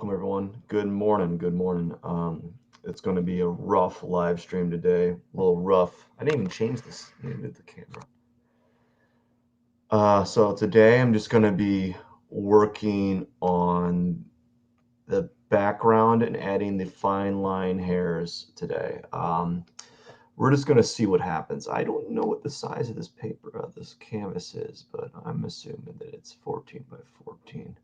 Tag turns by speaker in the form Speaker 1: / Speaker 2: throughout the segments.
Speaker 1: welcome everyone. Good morning. Good morning. It's going to be a rough live stream today. A little rough. I didn't even change this. I didn't move the camera. So today I'm just going to be working on the background and adding the fine line hairs today. We're just going to see what happens. I don't know what the size of this paper, this canvas is, but I'm assuming that it's 14 by 14.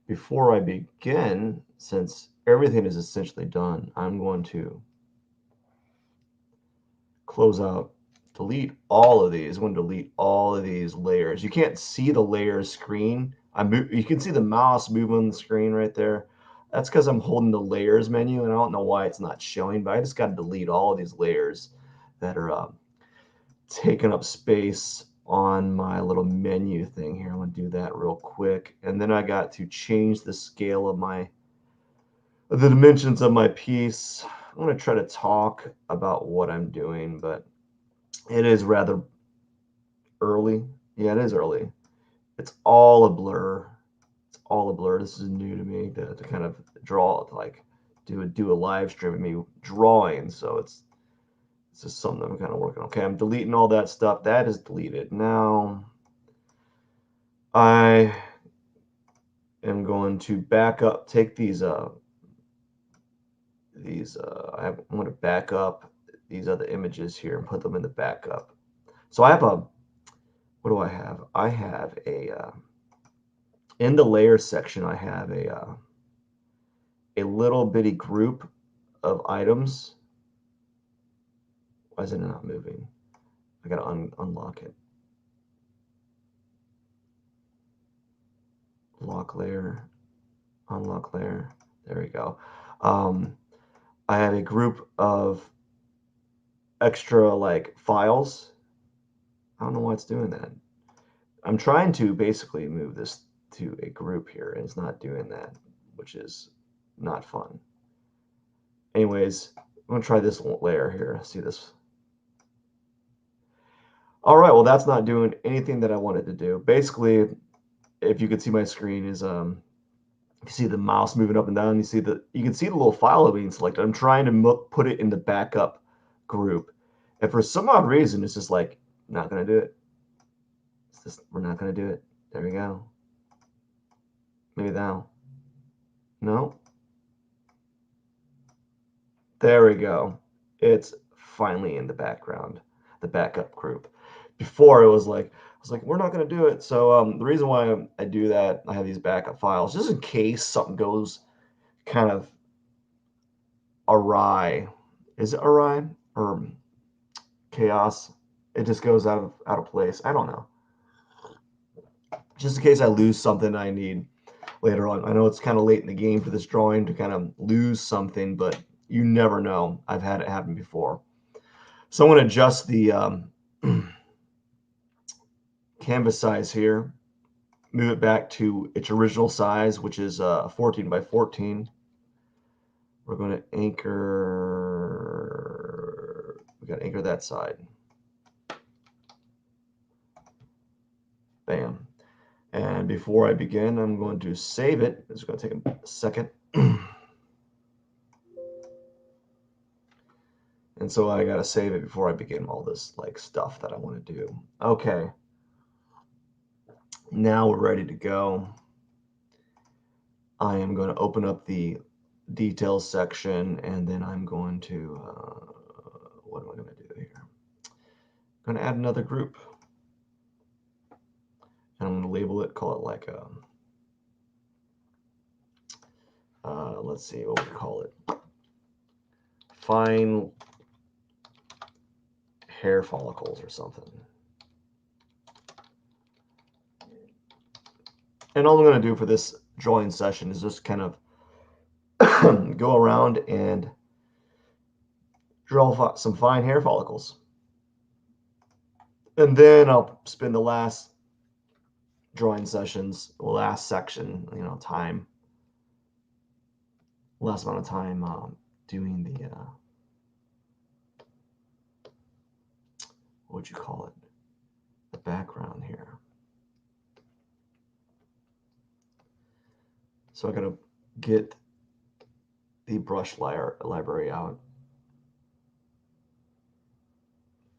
Speaker 1: Before I begin, since everything is essentially done, I'm going to close out, delete all of these. I'm going to delete all of these layers. You can't see the layers screen. You can see the mouse move on the screen right there. That's because I'm holding the layers menu, and I don't know why it's not showing, but I just got to delete all of these layers that are taking up space on my little menu thing here. I'm going to do that real quick. And then I got to change the scale of the dimensions of my piece. I'm going to try to talk about what I'm doing, but it is rather early. Yeah, it is early. It's all a blur. It's all a blur. This is new to me to kind of draw, like do a live stream of me drawing. So it's just something I'm kind of working on. Okay, I'm deleting all that stuff. That is deleted. Now I am going to back up, take these I'm going to back up these other images here and put them in the backup. So I have what do I have? I have in the layer section, I have a little bitty group of items. Why is it not moving? I got to unlock it. Lock layer, unlock layer. There we go. I have a group of extra like files. I don't know why it's doing that. I'm trying to basically move this to a group here, and it's not doing that, which is not fun. Anyways, I'm going to try this layer here. See this? All right, well, that's not doing anything that I wanted to do. Basically, if you could see my screen, is you see the mouse moving up and down. You can see the little file being selected. I'm trying to put it in the backup group, and for some odd reason, it's just like not going to do it. We're not going to do it. There we go. Maybe now. No. There we go. It's finally in the background, the backup group. Before it was like, I was like, we're not going to do it. So the reason why I do that, I have these backup files just in case something goes kind of awry. Is it awry or chaos? It just goes out of place. I don't know. Just in case I lose something I need later on. I know it's kind of late in the game for this drawing to kind of lose something, but you never know. I've had it happen before. So I'm going to adjust the canvas size here, move it back to its original size, which is 14 by 14. We're going to anchor, we got to anchor that side. Bam. And before I begin, I'm going to save it. It's going to take a second. And so I got to save it before I begin all this like stuff that I want to do. Okay. Now we're ready to go. I am going to open up the details section, and then I'm going to, what am I going to do here? I'm going to add another group. And I'm going to label it, call it like let's see, what we call it? Fine hair follicles or something. And all I'm going to do for this drawing session is just kind of go around and draw some fine hair follicles. And then I'll spend the last drawing sessions, last section, last amount of time doing the, what would you call it? The background here. So I got to get the brush library out.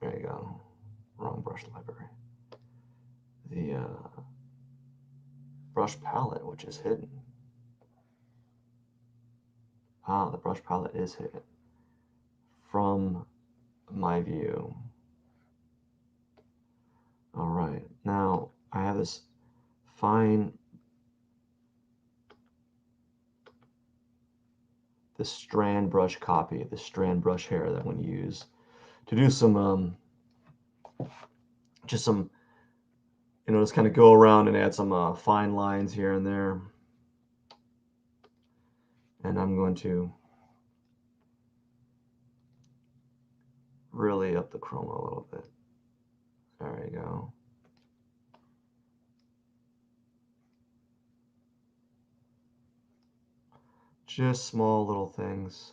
Speaker 1: There you go. Wrong brush library. The brush palette, which is hidden. Ah, the brush palette is hidden from my view. All right, now I have this fine, the strand brush copy, the strand brush hair that I'm going to use to do some, just some, just kind of go around and add some fine lines here and there. And I'm going to really up the chroma a little bit. There you go. Just small little things.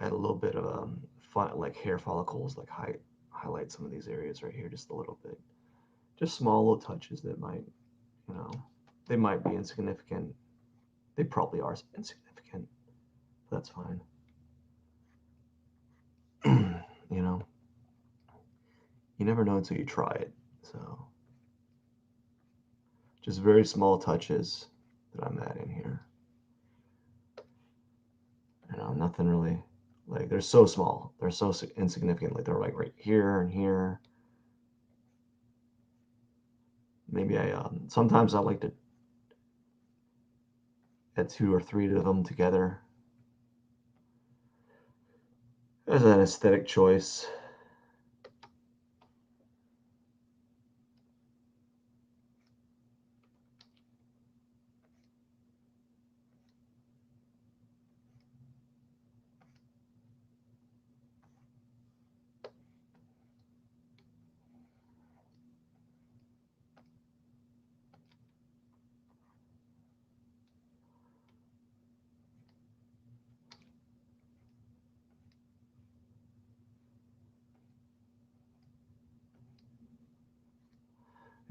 Speaker 1: Add a little bit of like hair follicles, like highlight some of these areas right here just a little bit. Just small little touches that might, they might be insignificant. They probably are insignificant. That's fine. You never know until you try it. So just very small touches that I'm adding here. Nothing really, like they're so small. They're so insignificant. Like they're like right here and here. Maybe sometimes I like to add 2 or 3 of them together as an aesthetic choice.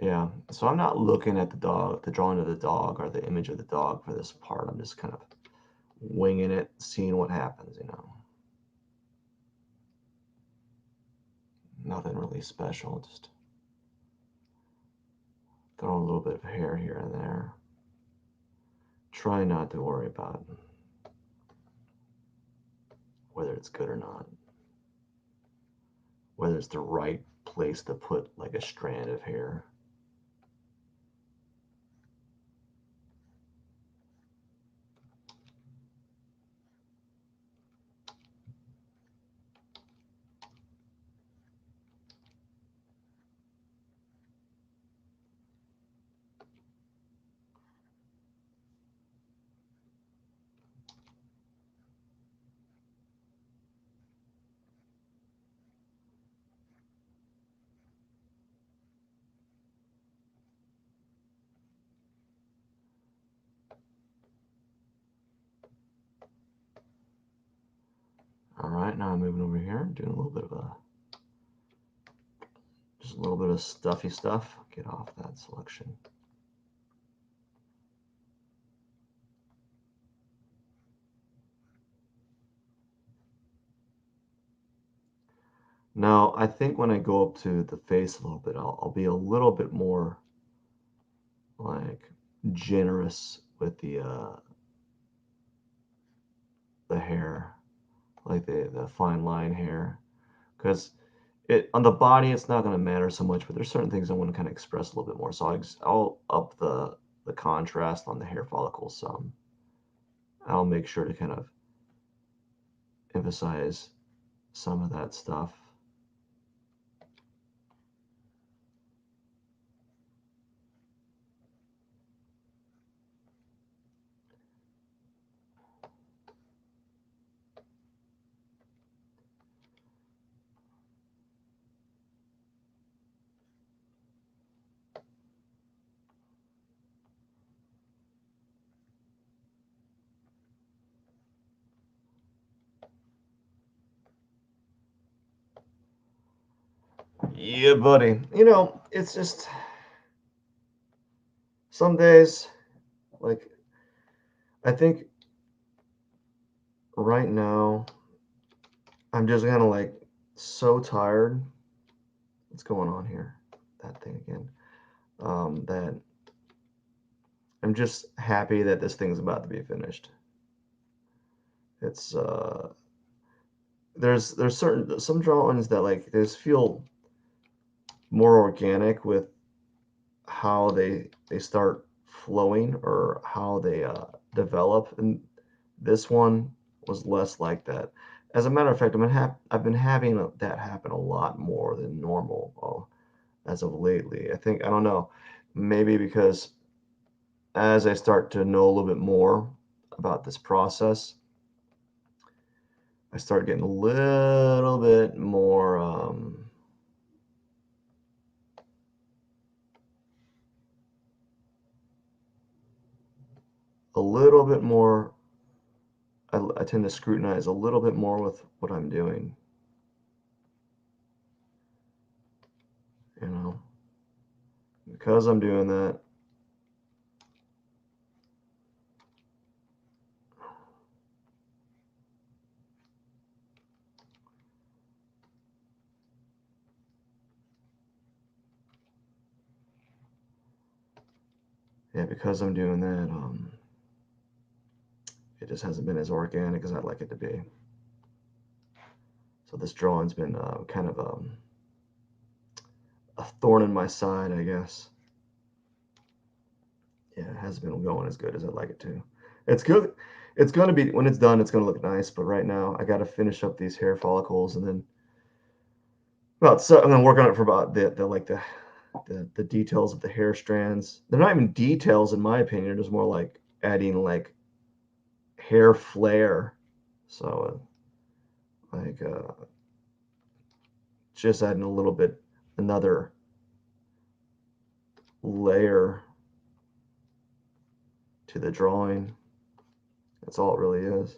Speaker 1: Yeah, so I'm not looking at the drawing of the dog or the image of the dog for this part. I'm just kind of winging it, seeing what happens, Nothing really special, just throwing a little bit of hair here and there. Try not to worry about whether it's good or not, whether it's the right place to put like a strand of hair. All right, now I'm moving over here, doing a little bit of just a little bit of stuffy stuff. Get off that selection. Now, I think when I go up to the face a little bit, I'll be a little bit more like generous with the hair, like the fine line hair, because it on the body it's not going to matter so much, but there's certain things I want to kind of express a little bit more. So I'll up the contrast on the hair follicles some. I'll make sure to kind of emphasize some of that stuff. Yeah, buddy. You know, it's just some days, like, I think right now, I'm just kind of like so tired. What's going on here? That thing again. That I'm just happy that this thing's about to be finished. It's there's certain some drawings that like they just feel more organic with how they start flowing or how they develop, and this one was less like that. As a matter of fact, I've been having that happen a lot more than normal as of lately. I think I don't know, maybe because as I start to know a little bit more about this process, I start getting a little bit more a little bit more I tend to scrutinize a little bit more with what I'm doing, you know. Because I'm doing that, yeah, because I'm doing that, it just hasn't been as organic as I'd like it to be. So this drawing's been kind of a thorn in my side, I guess. Yeah, it hasn't been going as good as I'd like it to. It's good. It's going to be, when it's done, it's going to look nice. But right now, I got to finish up these hair follicles, and then, well, so I'm going to work on it for about the details of the hair strands. They're not even details, in my opinion. They're just more like adding like hair flare. So, like, just adding a little bit, another layer to the drawing. That's all it really is.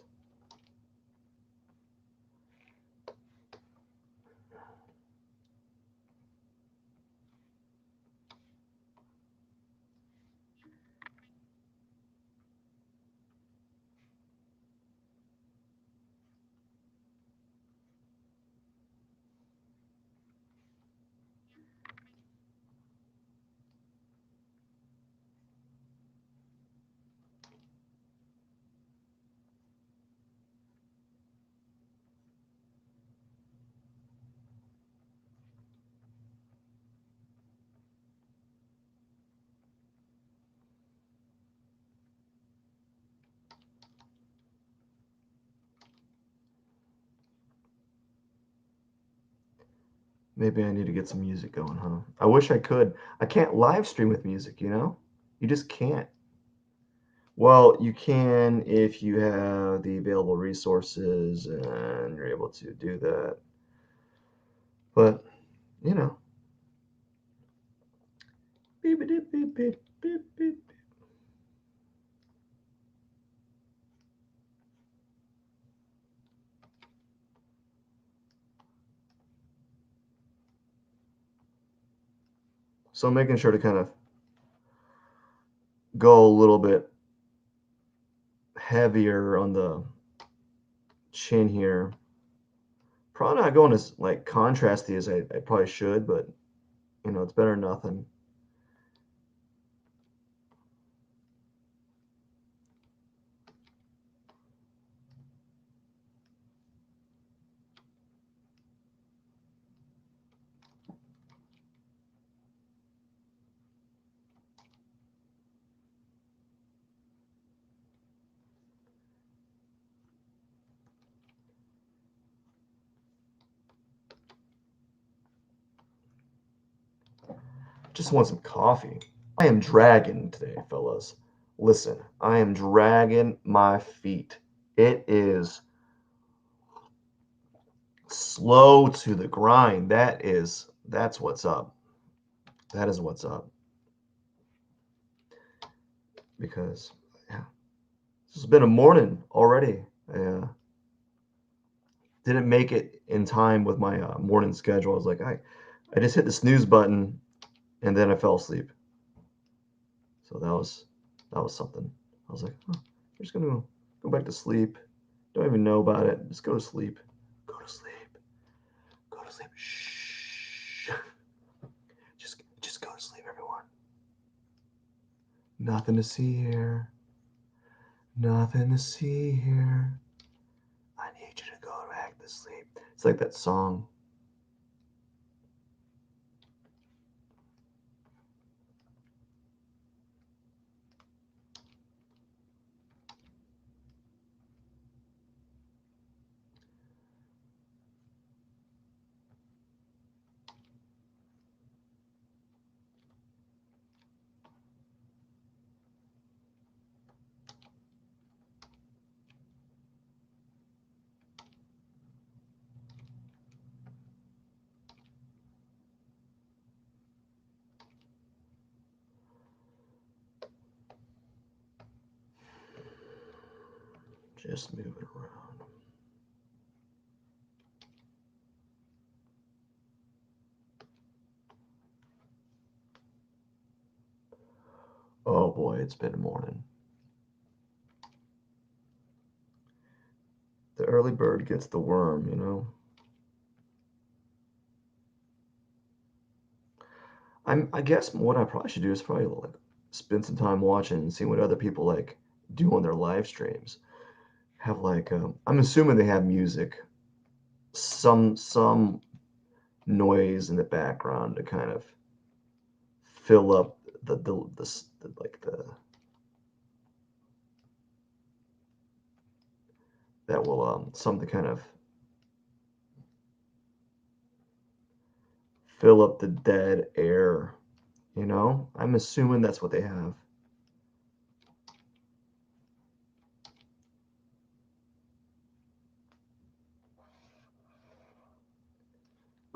Speaker 1: Maybe I need to get some music going, huh? I wish I could. I can't live stream with music, you know? You just can't. Well, you can if you have the available resources and you're able to do that. But, you know. Beep, beep, beep, beep, beep, beep. So I'm making sure to kind of go a little bit heavier on the chin here. Probably not going as like contrasty as I probably should, but you know, it's better than nothing. Just want some coffee. I am dragging today, fellas. Listen, I am dragging my feet. It is slow to the grind. That's what's up. That is what's up. Because yeah, it's been a morning already. I didn't make it in time with my morning schedule. I was like, I just hit the snooze button and then I fell asleep. So that was something. I was like, huh, I'm just gonna go back to sleep. Don't even know about it. Just go to sleep. Go to sleep. Go to sleep. Shh. Just go to sleep, everyone. Nothing to see here. Nothing to see here. I need you to go back to sleep. It's like that song. Just moving around. Oh boy, it's been morning. The early bird gets the worm, you know? I guess what I probably should do is probably like spend some time watching and seeing what other people like do on their live streams. Have like I'm assuming they have music, some noise in the background to kind of fill up the like the that will something to kind of fill up the dead air, you know? I'm assuming that's what they have.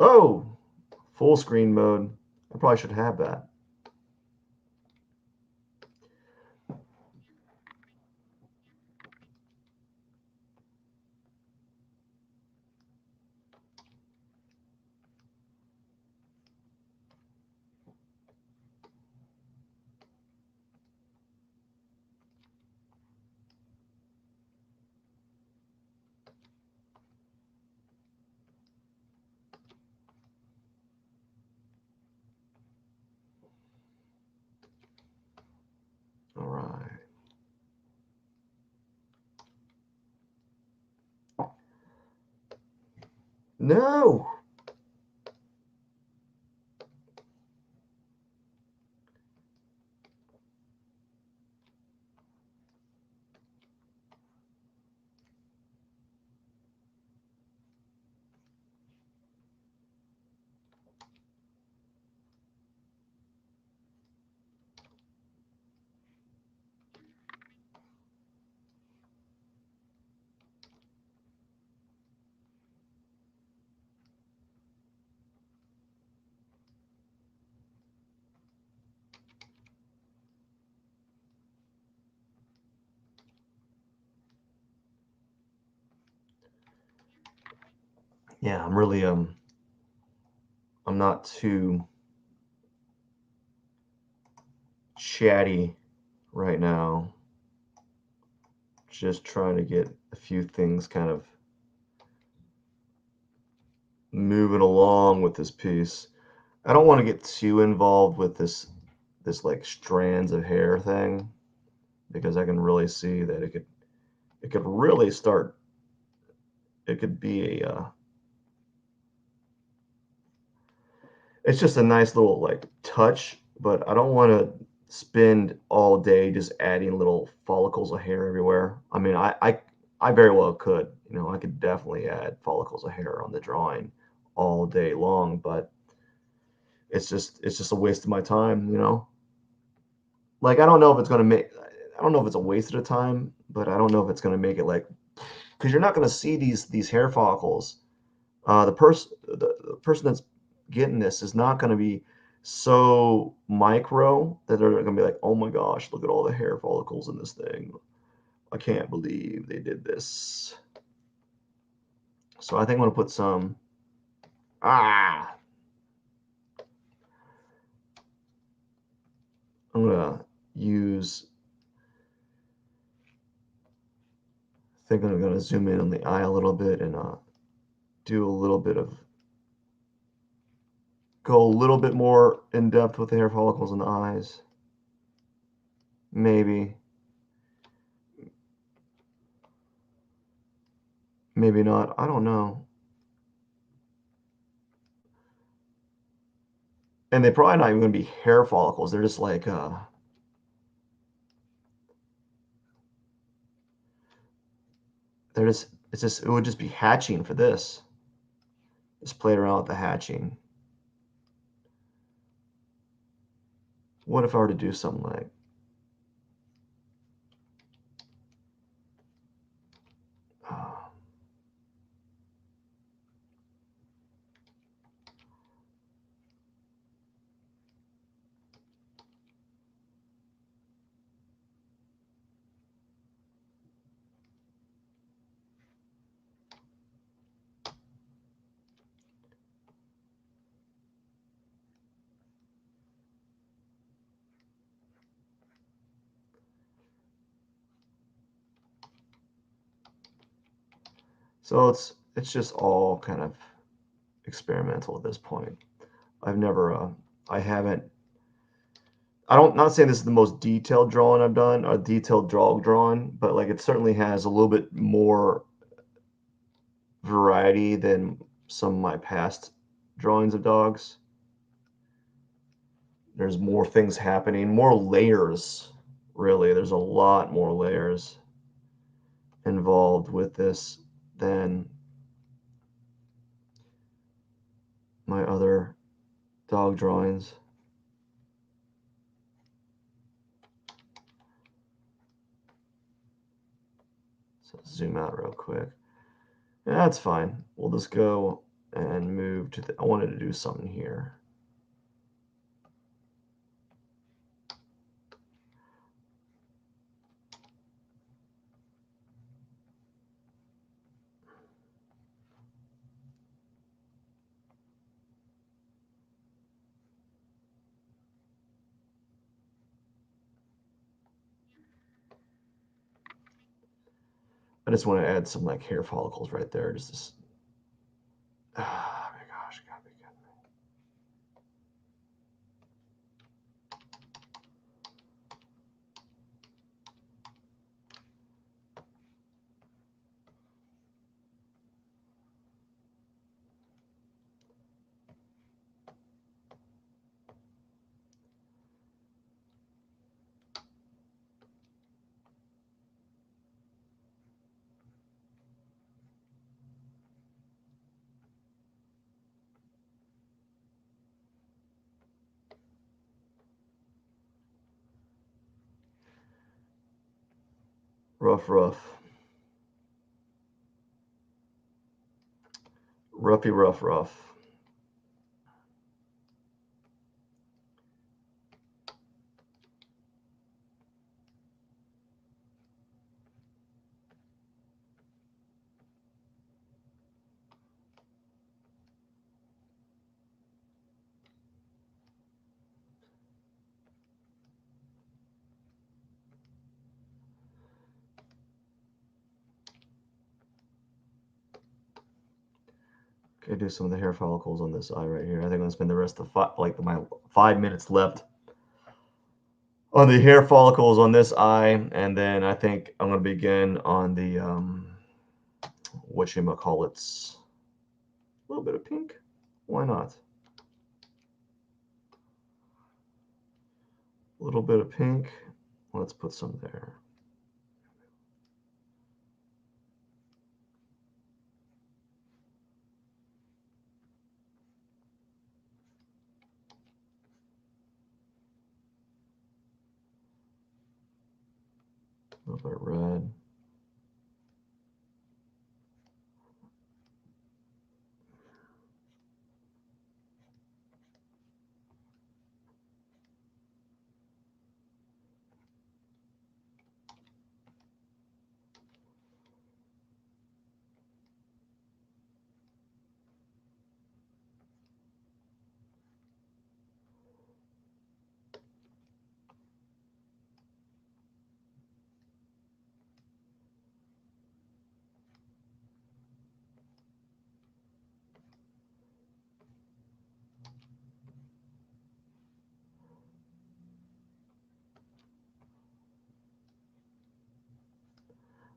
Speaker 1: Oh, full screen mode. I probably should have that. All right. No. Yeah, I'm really I'm not too chatty right now. Just trying to get a few things kind of moving along with this piece. I don't want to get too involved with this like strands of hair thing because I can really see that it could really start it could be a it's just a nice little like touch, but I don't want to spend all day just adding little follicles of hair everywhere. I mean, I very well could, you know, I could definitely add follicles of hair on the drawing all day long, but it's just a waste of my time, you know. Like I don't know if it's gonna make I don't know if it's a waste of time, but I don't know if it's gonna make it like because you're not gonna see these hair follicles. The person that's getting this is not going to be so micro that they're going to be like, oh my gosh, look at all the hair follicles in this thing. I can't believe they did this. So I think I'm going to put some. Ah, I'm gonna use, I think I'm gonna zoom in on the eye a little bit and do a little bit of, go a little bit more in depth with the hair follicles and the eyes. Maybe. Maybe not. I don't know. And they're probably not even gonna be hair follicles. They're just like they're just, it's just, it would just be hatching for this. Just play around with the hatching. What if I were to do something like, uh, so it's just all kind of experimental at this point. I've never I haven't, I don't, not saying this is the most detailed drawing I've done, a detailed dog drawing, but like it certainly has a little bit more variety than some of my past drawings of dogs. There's more things happening, more layers, really. There's a lot more layers involved with this than my other dog drawings. So zoom out real quick. Yeah, that's fine. We'll just go and move to the, I wanted to do something here. I just want to add some like hair follicles right there. Just this. Oh my gosh, gotta be kidding me. Rough, rough. Roughy, rough, rough. Okay, do some of the hair follicles on this eye right here. I think I'm gonna spend the rest of like my 5 minutes left on the hair follicles on this eye, and then I think I'm gonna begin on the whatchamacallits. A little bit of pink. Why not? A little bit of pink. Let's put some there. A little bit of red.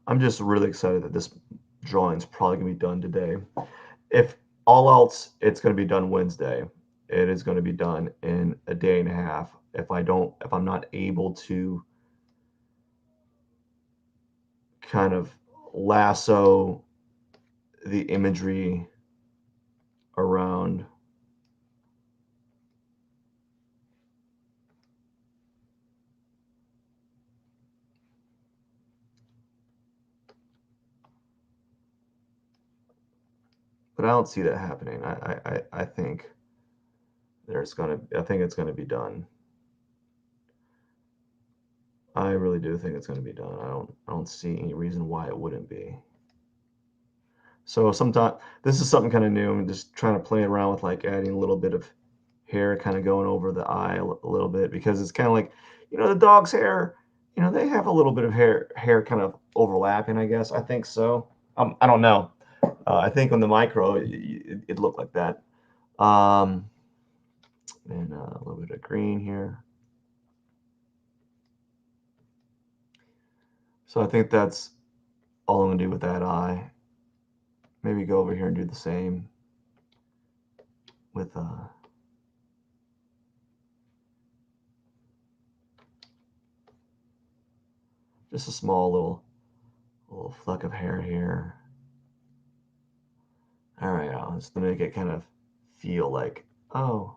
Speaker 1: I'm just really excited that this drawing's probably gonna be done today. If all else, it's gonna be done Wednesday. It is gonna be done in a day and a half. If I'm not able to kind of lasso the imagery around but I don't see that happening. I think I think it's gonna be done. I really do think it's gonna be done. I don't see any reason why it wouldn't be. So sometimes this is something kind of new. I'm just trying to play around with like adding a little bit of hair kind of going over the eye a little bit because it's kind of like, the dog's hair, they have a little bit of hair kind of overlapping, I guess. I think so. I don't know. I think on the micro, it looked like that. Um, and a little bit of green here. So I think that's all I'm gonna do with that eye. Maybe go over here and do the same with just a small little fleck of hair here. All right, just to make it kind of feel like, oh,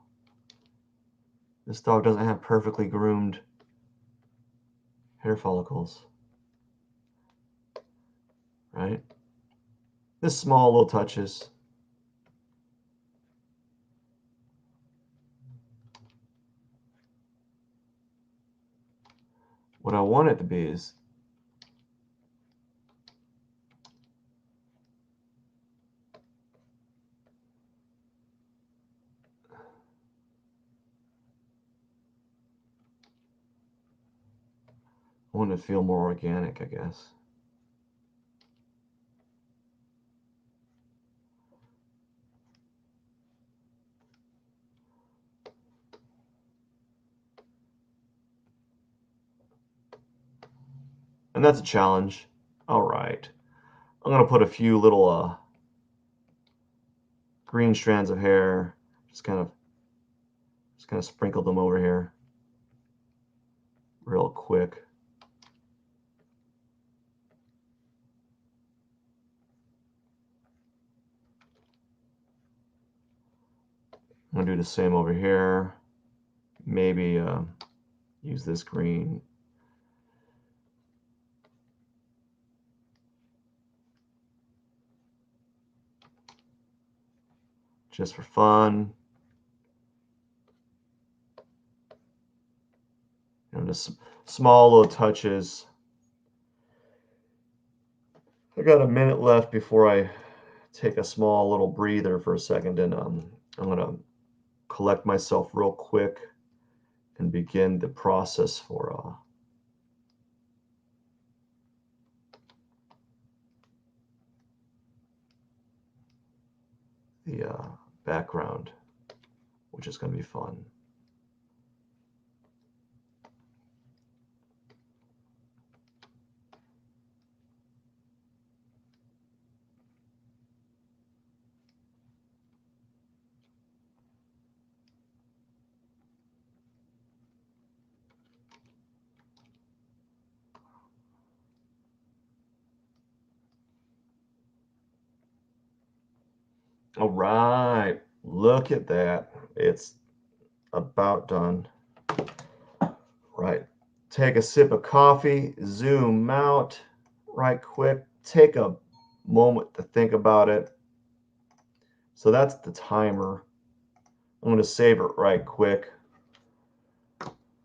Speaker 1: this dog doesn't have perfectly groomed hair follicles, right? This small little touches. What I want it to be is I want it to feel more organic, I guess. And that's a challenge. All right. I'm going to put a few little green strands of hair, just kind of sprinkle them over here real quick. I'm going to do the same over here. Maybe use this green. Just for fun. Just small little touches. I got a minute left before I take a small little breather for a second, and I'm going to collect myself real quick and begin the process for the background, which is going to be fun. All right, look at that. It's about done. Right. Take a sip of coffee, zoom out right quick, take a moment to think about it. So that's the timer. I'm going to save it right quick.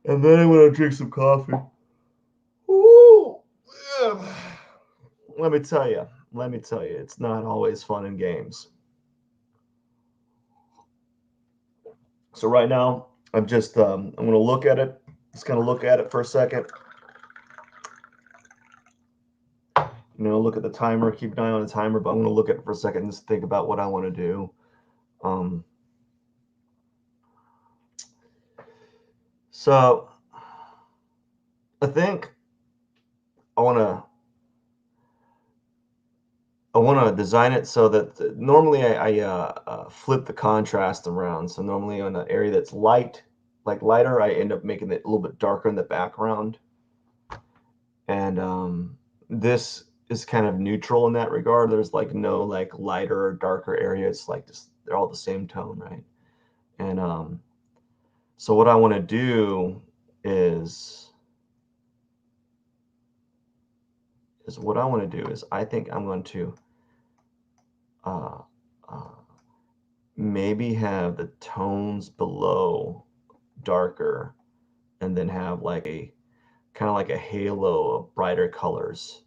Speaker 1: And then I'm going to drink some coffee. Ooh. Let me tell you, it's not always fun in games. So right now, I'm going to look at it, just kind of look at it for a second. Look at the timer, keep an eye on the timer, but I'm going to look at it for a second and just think about what I want to do. So I think I want to I want to design it so that normally I flip the contrast around. So normally on an area that's light, like lighter, I end up making it a little bit darker in the background. And this is kind of neutral in that regard. There's like no like lighter or darker area. It's like just they're all the same tone, right? And so what I want to do is what I want to do is I think I'm going to uh, uh, maybe have the tones below darker and then have like a kind of like a halo of brighter colors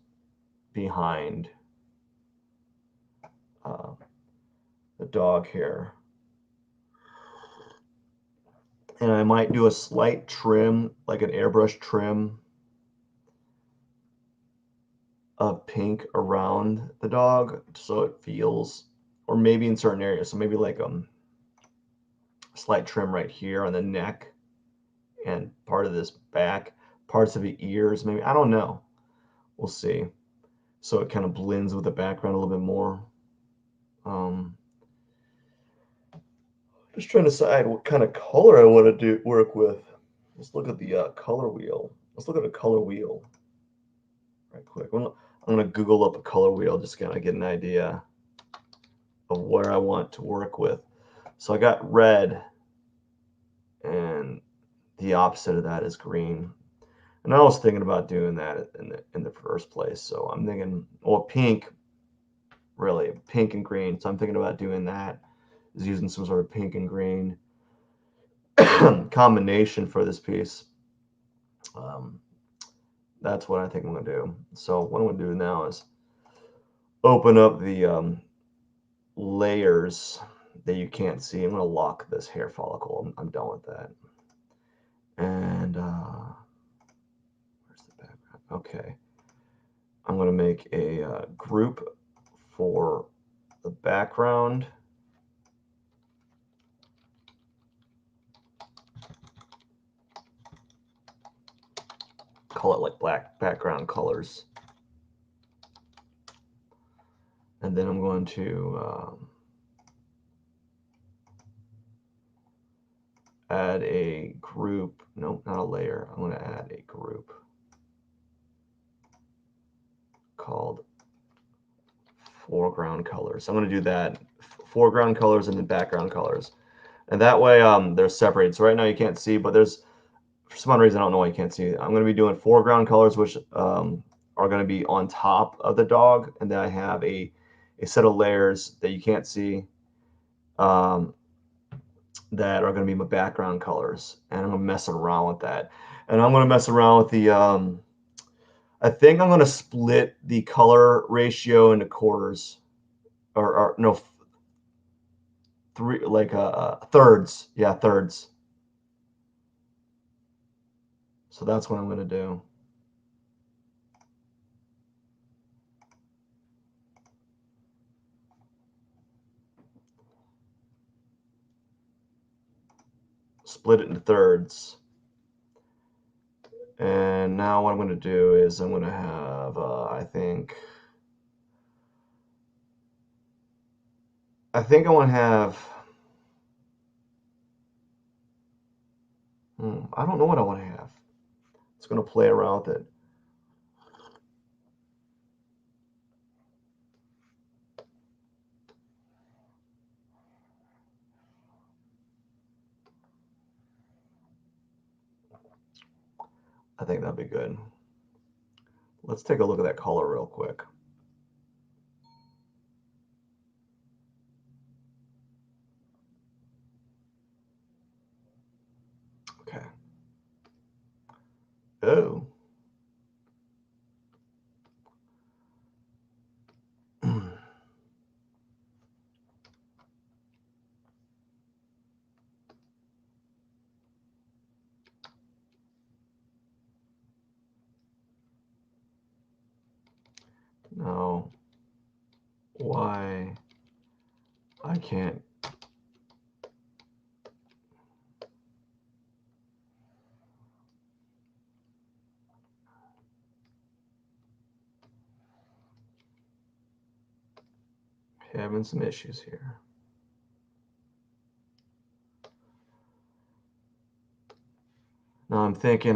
Speaker 1: behind uh, the dog here. And I might do a slight trim, like an airbrush trim of pink around the dog so it feels, or maybe in certain areas. So maybe like slight trim right here on the neck and part of this back, parts of the ears, maybe. I don't know. We'll see. So it kind of blends with the background a little bit more. Just trying to decide what kind of color I want to work with. Let's look at the color wheel. Let's look at a color wheel right quick. I'm gonna Google up a color wheel just kind of get an idea of where I want to work with. So I got red, and the opposite of that is green. And I was thinking about doing that in the first place. So I'm thinking, well, pink, really, pink and green. So I'm thinking about doing that, is using some sort of pink and green combination for this piece. That's what I think I'm gonna do. So what I'm gonna do now is open up the layers that you can't see. I'm gonna lock this hair follicle. I'm done with that. And where's the background? Okay, I'm gonna make a group for the background. Call it like black background colors. And then I'm going to add a group. Nope, not a layer. I'm going to add a group called foreground colors. I'm going to do that, foreground colors and then background colors. And that way they're separated. So right now you can't see, but there's, for some reason, I don't know why you can't see. I'm going to be doing foreground colors, which are going to be on top of the dog. And then I have a set of layers that you can't see that are going to be my background colors. And I'm going to mess around with that. And I'm going to mess around with the, I think I'm going to split the color ratio into quarters. Or no, three, like thirds. Yeah, thirds. So that's what I'm going to do. Split it into thirds. And now what I'm going to do is I'm going to have, I think I want to have, I don't know what I want to have. It's going to play around with it. I think that'd be good. Let's take a look at that color real quick. Okay. Oh. No. Why I can't. Having some issues here. Now I'm thinking,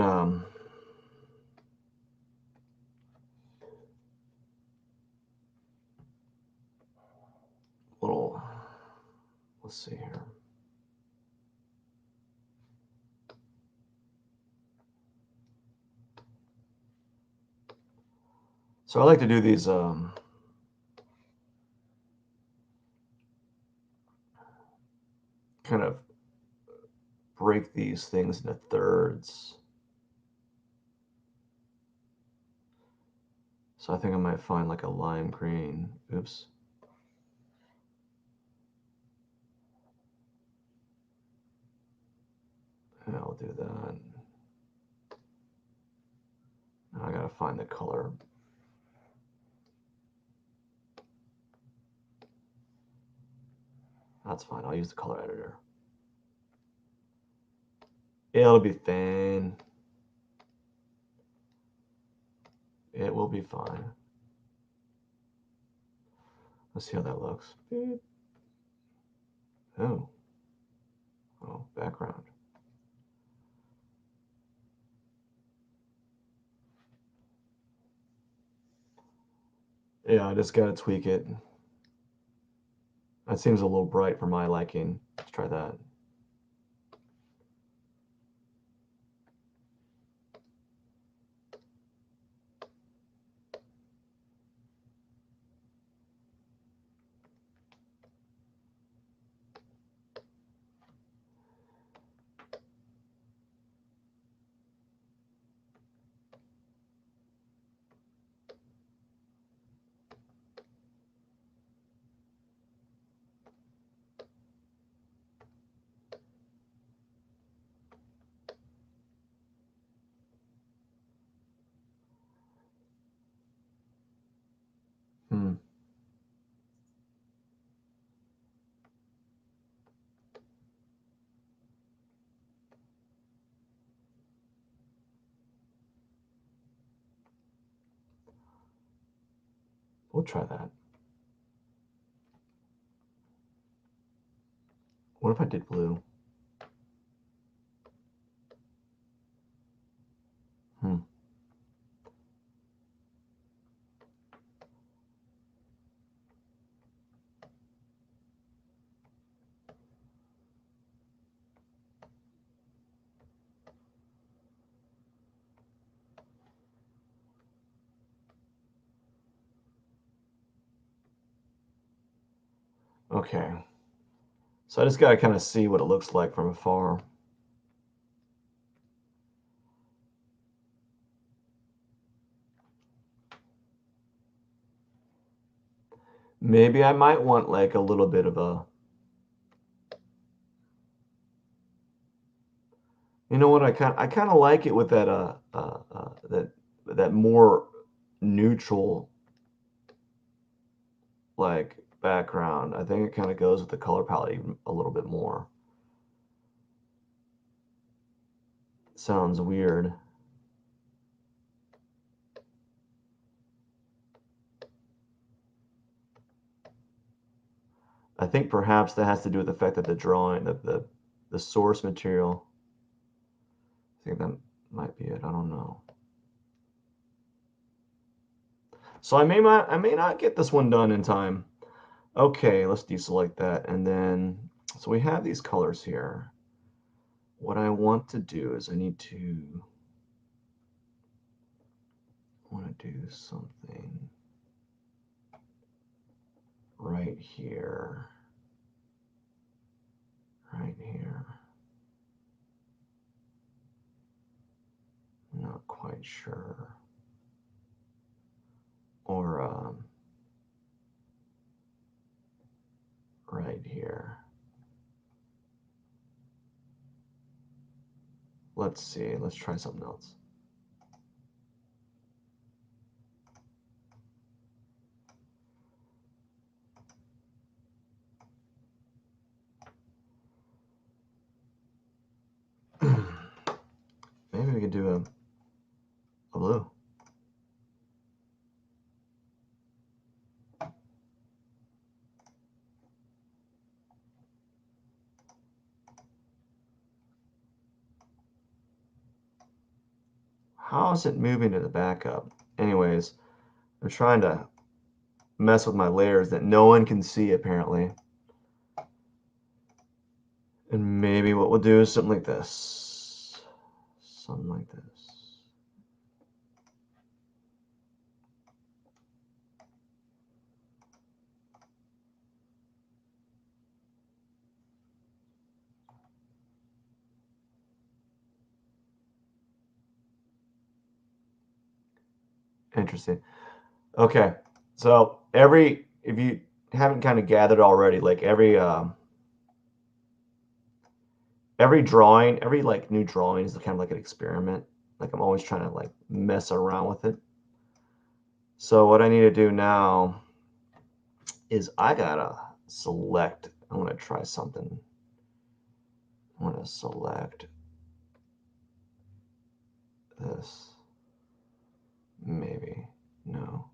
Speaker 1: little, let's see here. So I like to do these, kind of break these things into thirds. So I think I might find like a lime green. Oops. And I'll do that. Now I gotta find the color. That's fine. I'll use the color editor. It'll be fine. It will be fine. Let's see how that looks. Beep. Oh. Oh, background. Yeah, I just gotta tweak it. That seems a little bright for my liking. Let's try that. We'll try that. What if I did blue? Okay. So I just gotta kind of see what it looks like from afar. Maybe I might want like a little bit of a, you know what, I kind of like it with that that more neutral like background. I think it kind of goes with the color palette even a little bit more. Sounds weird. I think perhaps that has to do with the fact that the drawing, the source material, I think that might be it. I don't know. So I may not get this one done in time. Okay, let's deselect that. And then, so we have these colors here. What I want to do is I want to do something right here. Right here. Not quite sure. Or right here. Let's see. Let's try something else. Maybe we could do a blue. How is it moving to the backup? Anyways, I'm trying to mess with my layers that no one can see apparently. And maybe what we'll do is something like this. Something like this. Interesting. Okay. So if you haven't kind of gathered already, like every drawing, every like new drawing is kind of like an experiment. Like I'm always trying to like mess around with it. So what I need to do now is I gotta select. I want to try something. I want to select this. Maybe. No.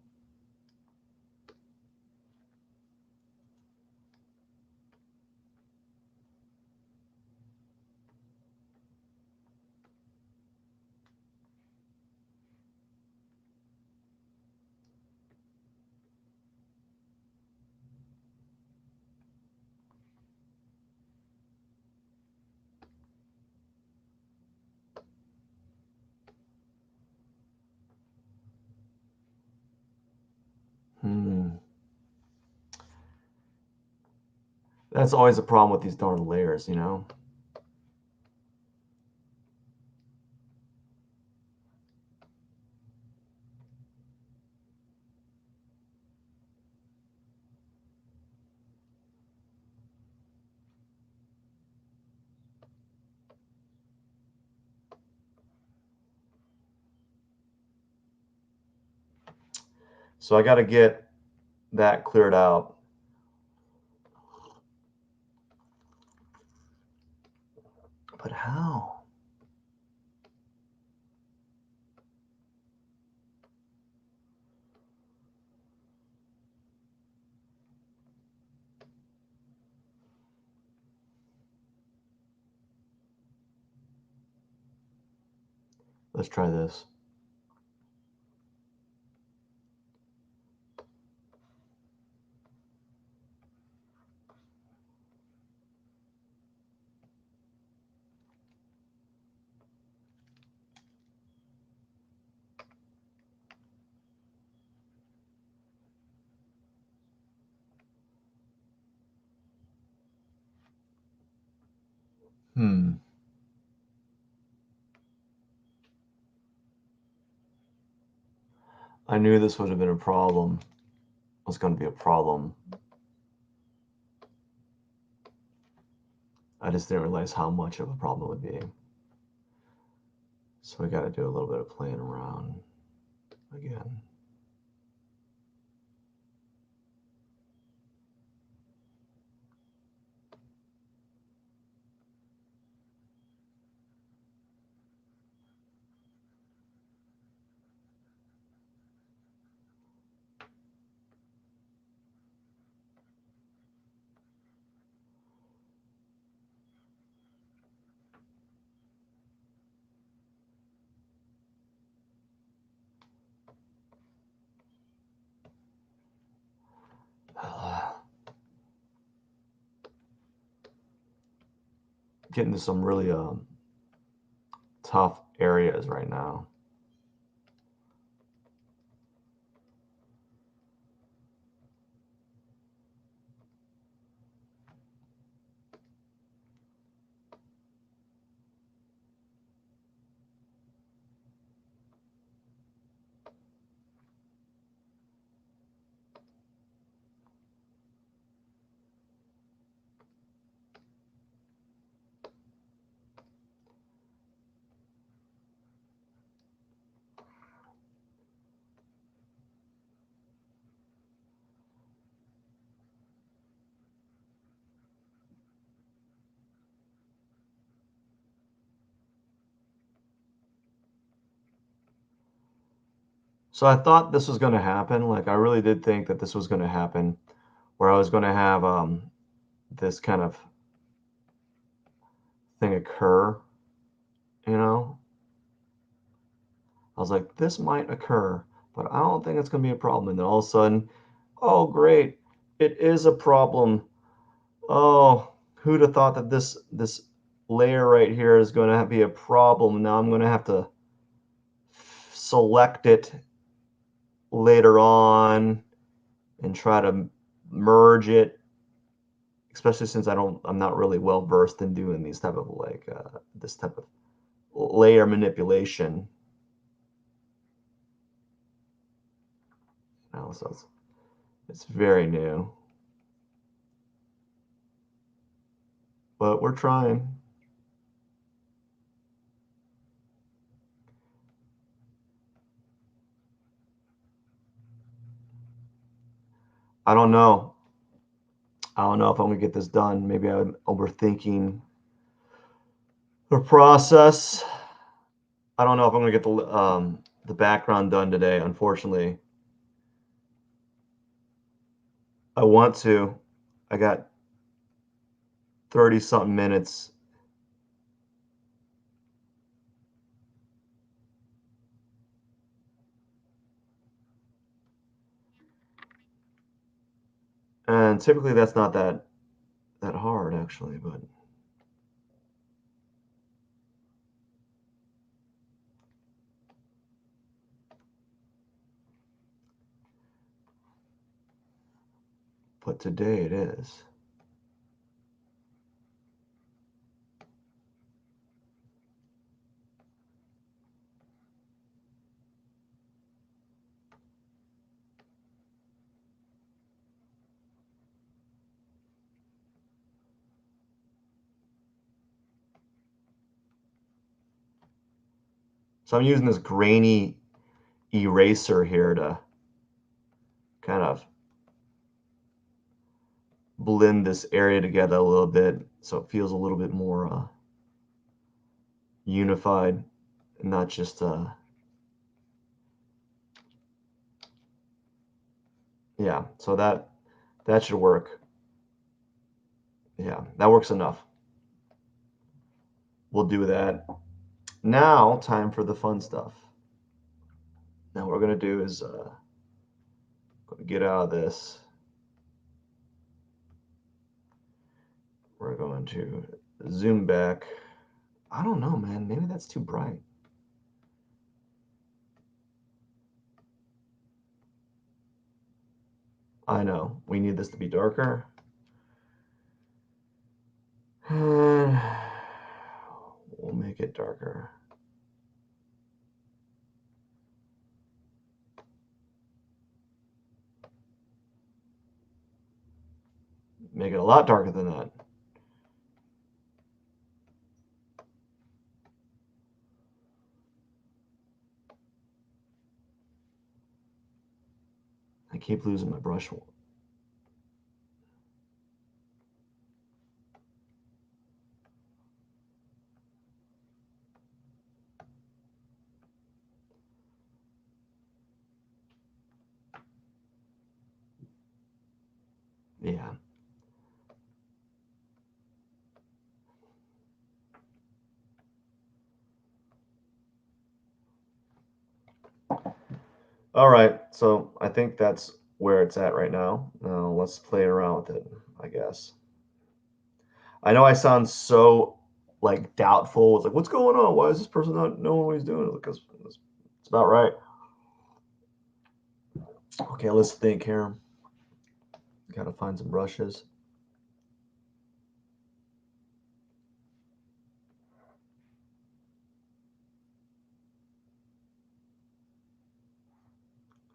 Speaker 1: That's always a problem with these darn layers, you know? So I got to get that cleared out. But how? Let's try this. Hmm. I knew this would have been a problem. It was going to be a problem. I just didn't realize how much of a problem it would be. So we got to do a little bit of playing around again. Getting to some really tough areas right now. So I thought this was going to happen. Like I really did think that this was going to happen, where I was going to have this kind of thing occur. You know, was like, this might occur, but I don't think it's going to be a problem. And then all of a sudden, oh, great, it is a problem. Oh, who'd have thought that this layer right here is going to be a problem? Now I'm going to have to select it later on and try to merge it, especially since I'm not really well versed in doing these type of like this type of layer manipulation. So it's very new, but we're trying. I don't know. I don't know if I'm gonna get this done. Maybe I'm overthinking the process. I don't know if I'm gonna get the background done today. Unfortunately, I want to. I got 30 something minutes. And typically that's not that hard actually, but today it is. So I'm using this grainy eraser here to kind of blend this area together a little bit so it feels a little bit more unified and not just yeah, so that should work. Yeah, that works enough. We'll do that. Now, time for the fun stuff. Now, what we're going to do is get out of this. We're going to zoom back. I don't know, man. Maybe that's too bright. I know. We need this to be darker. We'll make it darker. Make it a lot darker than that. I keep losing my brush. Yeah. All right. So I think that's where it's at right now. Now let's play around with it, I guess. I know I sound so like doubtful. It's like, what's going on? Why is this person not knowing what he's doing? Because it's about right. Okay, let's think here. Gotta find some brushes.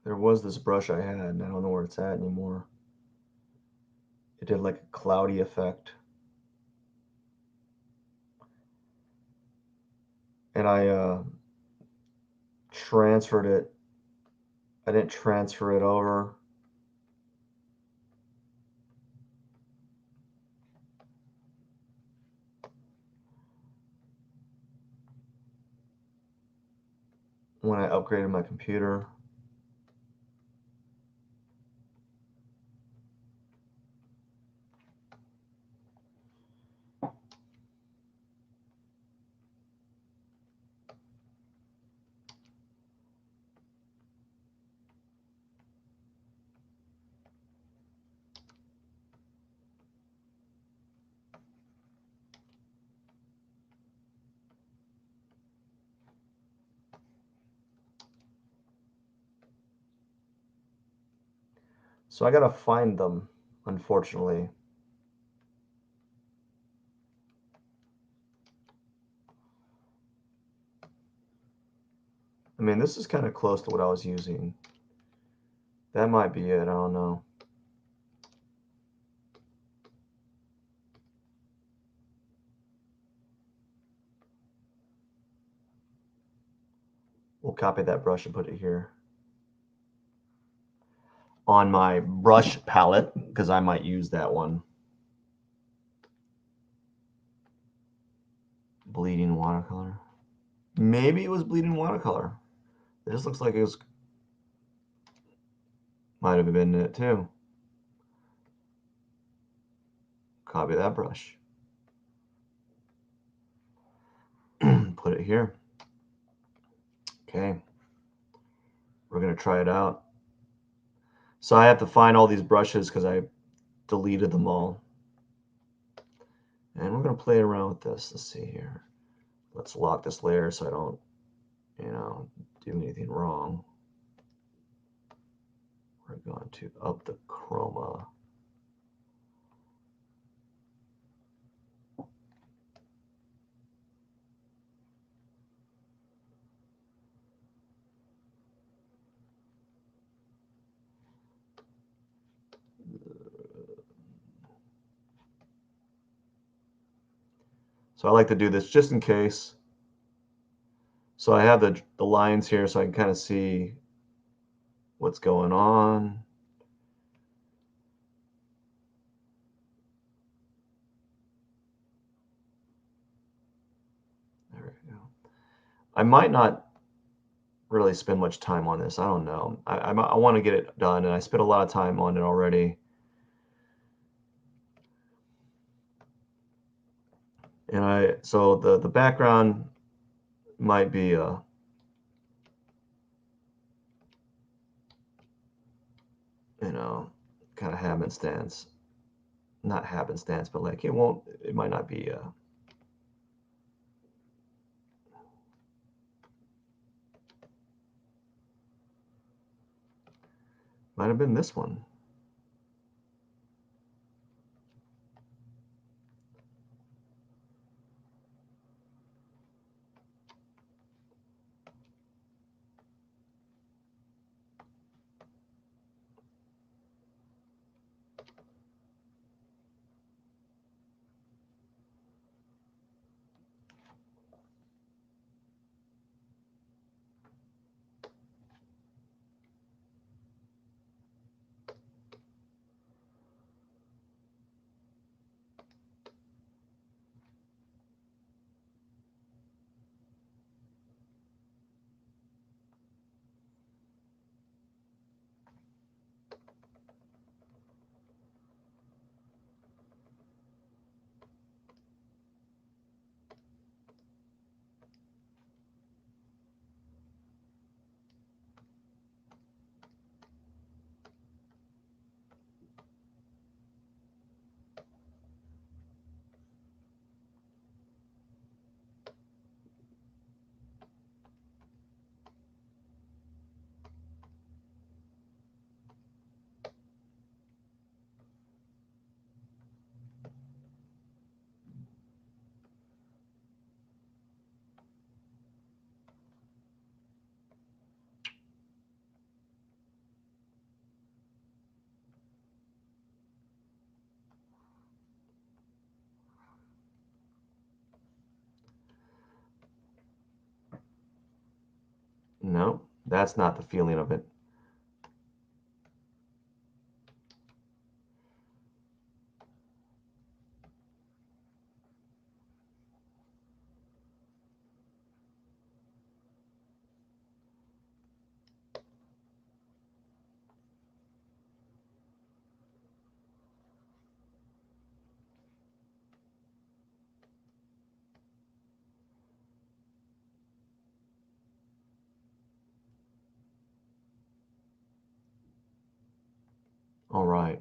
Speaker 1: There was this brush I had, and I don't know where it's at anymore. It did like a cloudy effect. And I transferred it. I didn't transfer it over. When I upgraded my computer. So I gotta find them, unfortunately. I mean, this is kind of close to what I was using. That might be it, I don't know. We'll copy that brush and put it here on my brush palette, because I might use that one. Bleeding watercolor. Maybe it was bleeding watercolor. It just looks like it was, might have been it too. Copy that brush. Put it here. Okay. We're gonna try it out. So I have to find all these brushes because I deleted them all. And we're gonna play around with this. Let's see here. Let's lock this layer so I don't, do anything wrong. We're going to up the chroma. So I like to do this just in case. So I have the lines here so I can kind of see what's going on. There we go. I might not really spend much time on this. I don't know. I want to get it done, and I spent a lot of time on it already. And so the background might be kind of happenstance. Not happenstance, but like it might not be might have been this one. No, that's not the feeling of it. All right.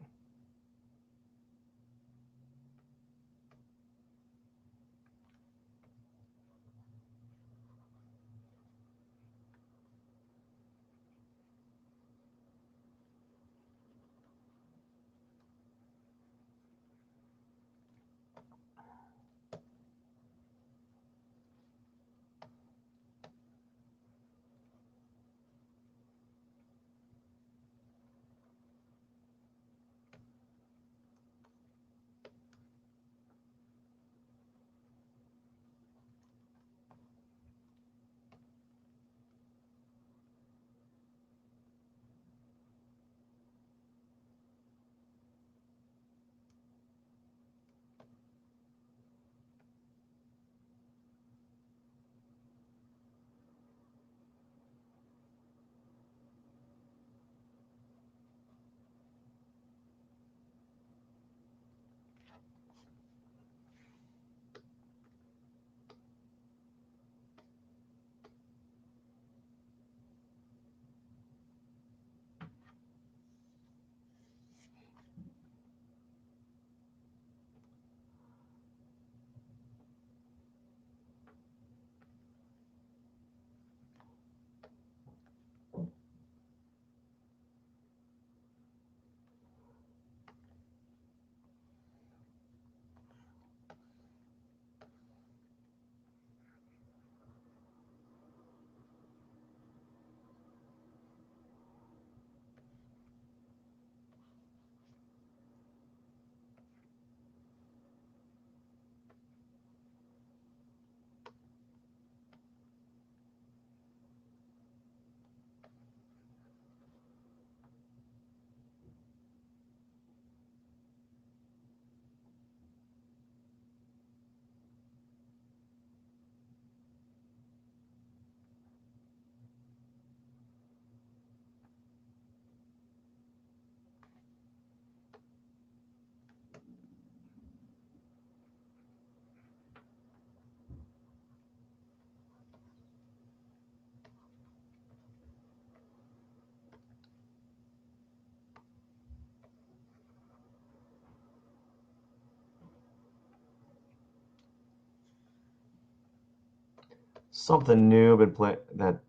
Speaker 1: Something new been playing that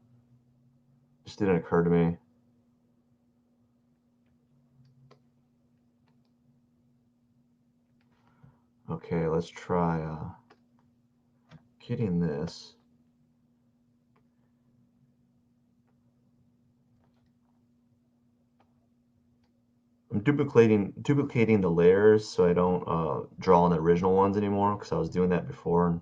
Speaker 1: just didn't occur to me. Okay, let's try getting this. I'm duplicating the layers so I don't draw on the original ones anymore because I was doing that before.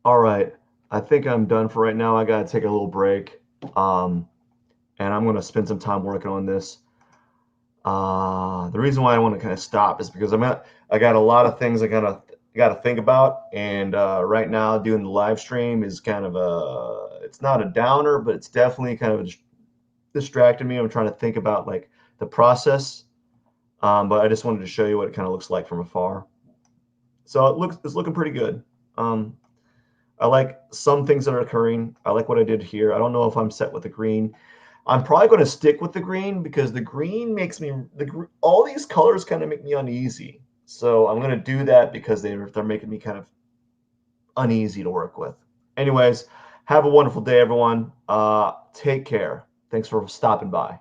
Speaker 1: All right, I think I'm done for right now. I gotta take a little break, and I'm gonna spend some time working on this. The reason why I want to kind of stop is because I got a lot of things I gotta think about, and right now doing the live stream is kind of it's not a downer, but it's definitely kind of distracting me. I'm trying to think about like the process, but I just wanted to show you what it kind of looks like from afar. So it's looking pretty good. Um, I like some things that are occurring. I like what I did here. I don't know if I'm set with the green. I'm probably going to stick with the green because the green makes me all these colors kind of make me uneasy. So I'm going to do that because they're making me kind of uneasy to work with. Anyways, have a wonderful day, everyone. Take care. Thanks for stopping by.